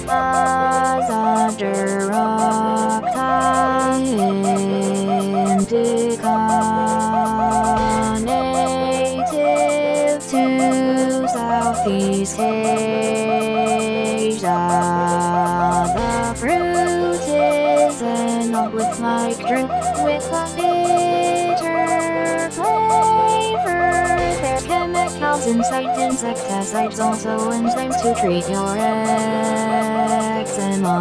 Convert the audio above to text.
As under octa indica, native to Southeast Asia. The fruit is an olive-like drink with a bitter flavor. There's chemicals inside insecticides, also enzymes to treat your eczema.